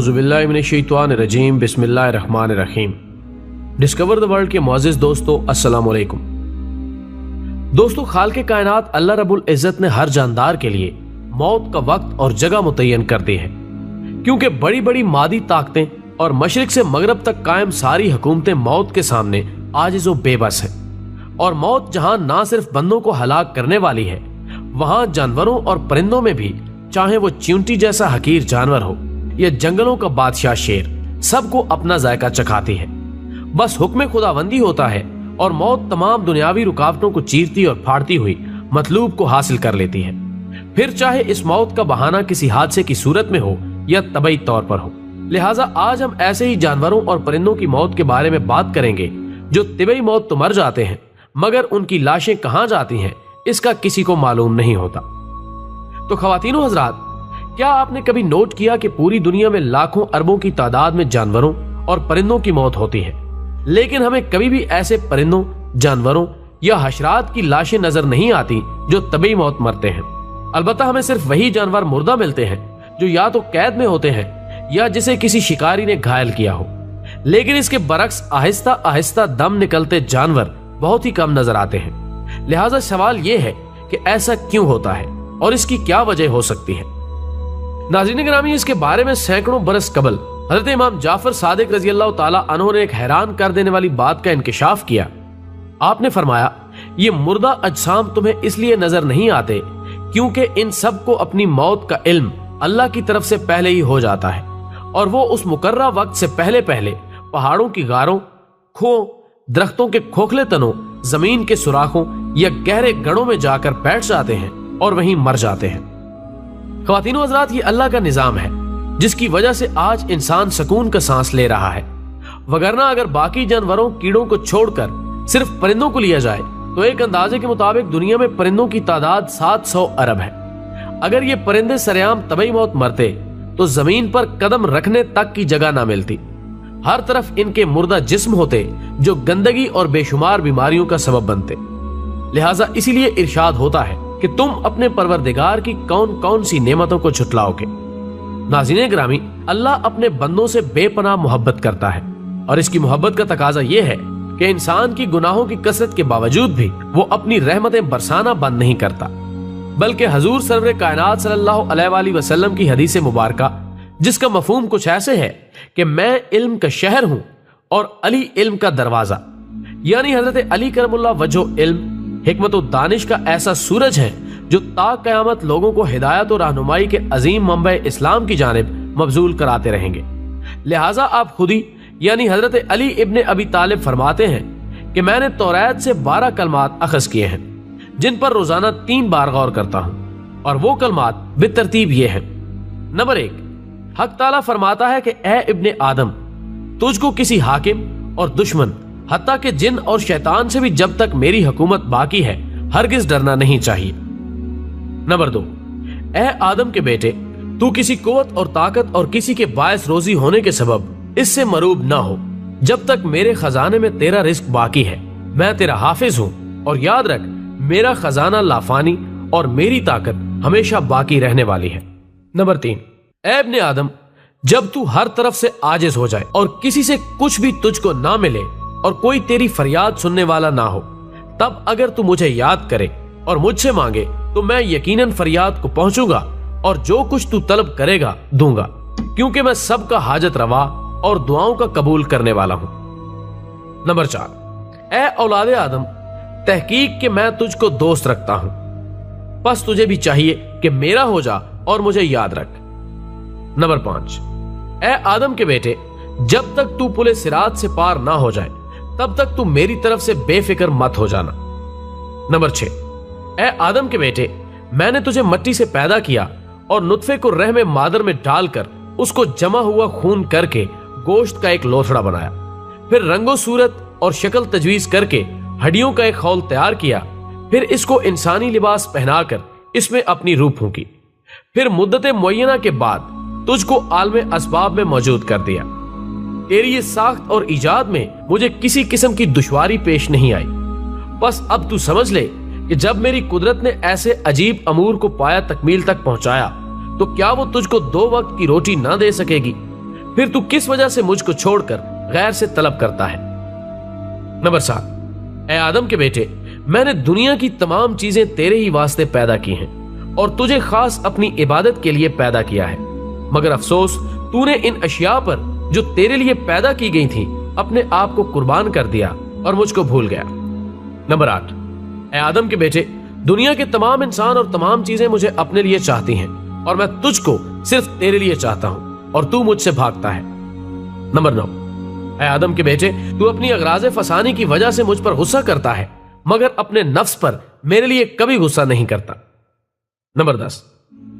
औज़ुबिल्लाहि मिनश्शैतानिर्रजीम बिस्मिल्लाहिर्रहमानिर्रहीम। Discover the world के मुअज़्ज़िज़ दोस्तों, अस्सलामु अलैकुम। दोस्तों, खालिक़े कायनात अल्लाह रब्बुल इज़्ज़त ने हर जानदार के लिए मौत का वक्त और जगह मुतय्यन कर दी है, क्योंकि बड़ी बड़ी मादी ताकतें और मशरिक से मगरब तक कायम सारी हुकूमतें मौत के सामने आजिज़ व बेबस हैं। और मौत जहां ना सिर्फ बंदों को हलाक करने वाली है, वहां जानवरों और परिंदों में भी, चाहे वो चींटी जैसा हकीर जानवर हो या जंगलों का बादशाह शेर, सबको अपना जायका चखाती है। बस हुक्म खुदाबंदी होता है और मौत तमाम दुनियावी रुकावटों को चीरती और फाड़ती हुई मतलूब को हासिल कर लेती है, फिर चाहे इस मौत का बहाना किसी हादसे की सूरत में हो या तबई तौर पर हो। लिहाजा आज हम ऐसे ही जानवरों और परिंदों की मौत के बारे में बात करेंगे जो तिबई मौत तो मर जाते हैं, मगर उनकी लाशें कहां जाती हैं इसका किसी को मालूम नहीं होता। तो ख्वातीनो हजरात, क्या आपने कभी नोट किया कि पूरी दुनिया में लाखों अरबों की तादाद में जानवरों और परिंदों की मौत होती है, लेकिन हमें कभी भी ऐसे परिंदों, जानवरों या हशरात की लाशें नजर नहीं आती जो तबई मौत मरते हैं। अलबत्ता हमें सिर्फ वही जानवर मुर्दा मिलते हैं जो या तो कैद में होते हैं या जिसे किसी शिकारी ने घायल किया हो। लेकिन इसके बरक्स आहिस्ता आहिस्ता दम निकलते जानवर बहुत ही कम नजर आते हैं। लिहाजा सवाल यह है कि ऐसा क्यों होता है और इसकी क्या वजह हो सकती है। नाज़रीन गिरामी, इसके बारे में सैकड़ों बरस कबल हजरत इमाम जाफर सादिक रजी अल्लाह ताला अन्हु ने एक हैरान कर देने वाली बात का इंकिशाफ किया। आपने फरमाया, ये मुर्दा अजसाम तुम्हें इसलिए नजर नहीं आते क्योंकि इन सब को अपनी मौत का इल्म अल्लाह की तरफ से पहले ही हो जाता है, और वो उस मुकर्रा वक्त से पहले पहले पहाड़ों की गारों, खुओं, दरख्तों के खोखले तनों, जमीन के सुराखों या गहरे गढ़ों में जाकर बैठ जाते हैं और वहीं मर जाते हैं। ख्वातीनो हज़रात, ये अल्लाह का निजाम है जिसकी वजह से आज इंसान सुकून का सांस ले रहा है। वगरना अगर बाकी जानवरों, कीड़ों को छोड़कर सिर्फ परिंदों को लिया जाए तो एक अंदाजे के मुताबिक दुनिया में परिंदों की तादाद 700 अरब है। अगर ये परिंदे सरेआम तबई मौत मरते तो जमीन पर कदम रखने तक की जगह ना मिलती। हर तरफ इनके मुर्दा जिस्म होते जो गंदगी और बेशुमार बीमारियों का सबब बनते। लिहाजा इसीलिए इरशाद होता है कि तुम अपने परवरदिगार की कौन कौन सी नेमतों को छुटलाओगे। नाज़रीन गिरामी, अल्लाह अपने बंदों से बेपनाह मोहब्बत करता है, और इसकी मोहब्बत का तकाजा यह है कि इंसान की गुनाहों की कसरत के बावजूद भी वो अपनी रहमतें बरसाना बंद नहीं करता, बल्कि हजूर सरवरे कायनात सल्लल्लाहु अलैहि वसल्लम की हदीस मुबारका, जिसका मफहूम कुछ ऐसे है कि मैं इल्म का शहर हूं और अली इल्म का दरवाजा, यानी हजरत अली करमुल्लाह वजहो इल्म, हिकमत और दानिश का ऐसा सूरज है जो ता कयामत लोगों को हिदायत और रहनुमाई के अजीम मंबे इस्लाम की जानिब मबजूल कराते रहेंगे। लिहाजा आप खुद ही यानी हजरत अली इब्ने अबी तालिब फरमाते हैं कि मैंने तौरात से 12 कलमात अखज़ किए हैं जिन पर रोजाना 3 बार गौर करता हूं, और वो कलमात बेतरतीब ये हैं। नंबर 1, हक ताला फरमाता है कि ए इब्ने आदम, तुझको किसी हाकिम और दुश्मन हत्ता के जिन और शैतान से भी जब तक मेरी हुकूमत बाकी है हरगिज डरना नहीं चाहिए। नंबर 2, ए आदम के बेटे, तू किसी कुव्वत और ताकत और किसी के बायस रोजी होने के सबब इससे मरूब ना हो जब तक मेरे खजाने में तेरा रिस्क बाकी है। मैं तेरा हाफिज हूं, और याद रख मेरा खजाना लाफानी और मेरी ताकत हमेशा बाकी रहने वाली है। नंबर 3, ए इब्ने आदम, जब तू हर तरफ से आजिज हो जाए और किसी से कुछ भी तुझको ना मिले और कोई तेरी फरियाद सुनने वाला ना हो, तब अगर तू मुझे याद करे और मुझसे मांगे तो मैं यकीनन फरियाद को पहुंचूंगा और जो कुछ तू तलब करेगा दूंगा, क्योंकि मैं सबका हाजत रवा और दुआओं का कबूल करने वाला हूं। नंबर 4, ए औलादे आदम, तहकीक के मैं तुझको दोस्त रखता हूं, बस तुझे भी चाहिए कि मेरा हो जा और मुझे याद रख। नंबर 5, ए आदम के बेटे, जब तक तू पुले सिरात से पार ना हो जाए तब तक तू मेरी तरफ से बेफिक्र मत हो जाना। नंबर 6, ए आदम के बेटे, मैंने तुझे मट्टी से पैदा किया और नुत्फे को रहम मादर में डालकर उसको जमा हुआ खून करके गोश्त का एक लोथड़ा बनाया, फिर रंगो सूरत और शक्ल तजवीज करके हड्डियों का एक खौल तैयार किया, फिर इसको इंसानी लिबास पहनाकर इसमें अपनी रूह फूंकी, फिर मुद्दत मुअय्यना के बाद तुझको आलमे असबाब में मौजूद कर दिया। तेरी ये साख्त और इजाद में मुझे किसी किस्म की दुश्वारी पेश नहीं आई। बस अब तू समझ ले कि जब मेरी कुदरत ने ऐसे अजीब अमूर को पाया तकमील तक पहुंचाया तो क्या वो तुझको 2 वक्त की रोटी ना दे सकेगी? پھر تو کس وجہ سے مجھ کو چھوڑ کر غیر سے طلب کرتا ہے؟ نمبر 7، اے آدم کے بیٹے، میں نے دنیا کی تمام چیزیں تیرے ہی واسطے پیدا کی ہیں اور تجھے خاص اپنی عبادت کے لیے پیدا کیا ہے، مگر افسوس تو نے ان اشیاء پر جو تیرے لیے پیدا کی گئی تھی اپنے آپ کو قربان کر دیا اور مجھ کو بھول گیا۔ نمبر 8، اے آدم کے بیٹے، دنیا کے تمام انسان اور تمام چیزیں مجھے اپنے لیے چاہتی ہیں اور میں تجھ کو صرف تیرے لیے چاہتا ہوں اور تو مجھ سے بھاگتا ہے۔ نمبر 9، اے آدم کے بیٹے، تو اپنی اغراض فسانی کی وجہ سے مجھ پر غصہ کرتا ہے مگر اپنے نفس پر میرے لیے کبھی غصہ نہیں کرتا۔ نمبر 10،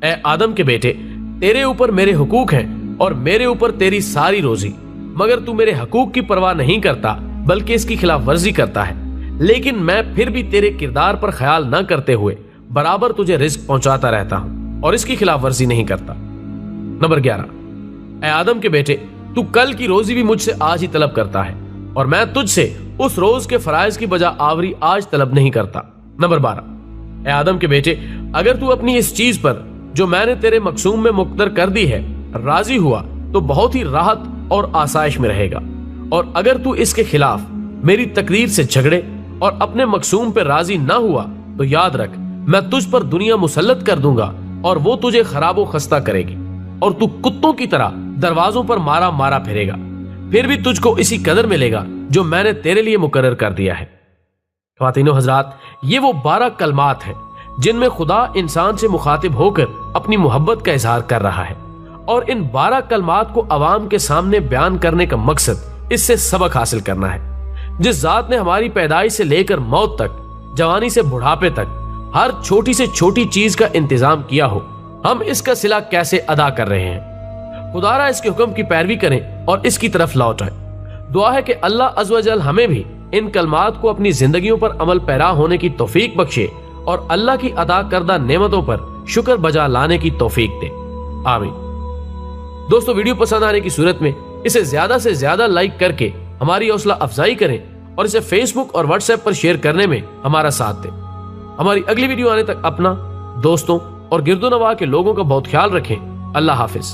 اے آدم کے بیٹے، تیرے اوپر میرے حقوق ہیں اور میرے اوپر تیری ساری روزی، مگر تو میرے حقوق کی پرواہ نہیں کرتا بلکہ اس کی خلاف ورزی کرتا ہے، لیکن میں پھر بھی تیرے کردار پر خیال نہ کرتے ہوئے برابر تجھے رزق پہنچاتا رہتا ہوں اور اس کی خلاف ورزی نہیں کرتا۔ نمبر 11، اے آدم کے بیٹے، تو کل کی روزی بھی مجھ سے آج ہی طلب کرتا ہے اور میں تجھ سے اس روز کے فرائض کی بجا آوری آج طلب نہیں کرتا۔ نمبر 12، اے آدم کے بیٹے، اگر تو اپنی اس چیز پر جو میں نے تیرے مقسوم میں مقدر کر دی ہے راضی ہوا تو بہت ہی راحت اور آسائش میں رہے گا، اور اگر تو اس کے خلاف میری تقریر سے جھگڑے اور اپنے مقسوم پہ راضی نہ ہوا تو یاد رکھ میں تجھ پر دنیا مسلط کر دوں گا اور وہ تجھے خراب و خستہ کرے گی اور تو کتوں کی طرح دروازوں پر مارا مارا پھرے گا، پھر بھی تجھ کو اسی قدر ملے گا جو میں نے تیرے لیے مقرر کر دیا ہے۔ خواتین و حضرات، یہ وہ 12 کلمات ہیں جن میں خدا انسان سے مخاطب ہو کر اپنی محبت کا اظہار کر رہا ہے، اور ان 12 کلمات کو عوام کے سامنے بیان کرنے کا مقصد اس سے سبق حاصل کرنا ہے۔ جس ذات نے ہماری پیدائش سے لے کر موت تک، جوانی سے بڑھاپے تک ہر چھوٹی سے چھوٹی چیز کا انتظام کیا ہو، ہم اس کا صلہ کیسے ادا کر رہے ہیں؟ خدارا اس کے حکم کی پیروی کریں اور اس کی طرف لوٹ آئیں۔ دعا ہے کہ اللہ عز و جل ہمیں بھی ان کلمات کو اپنی زندگیوں پر عمل پیرا ہونے کی توفیق بخشے اور اللہ کی عطا کردہ نعمتوں پر شکر بجا لانے کی توفیق دے، آمین۔ دوستو، ویڈیو پسند آنے کی صورت میں اسے زیادہ سے زیادہ لائک کر کے ہماری حوصلہ افزائی کریں اور اسے فیس بک اور واٹس ایپ پر شیئر کرنے میں ہمارا ساتھ دیں۔ ہماری اگلی ویڈیو آنے تک اپنا، دوستوں اور گرد و نواح کے لوگوں کا بہت خیال رکھیں۔ اللہ حافظ۔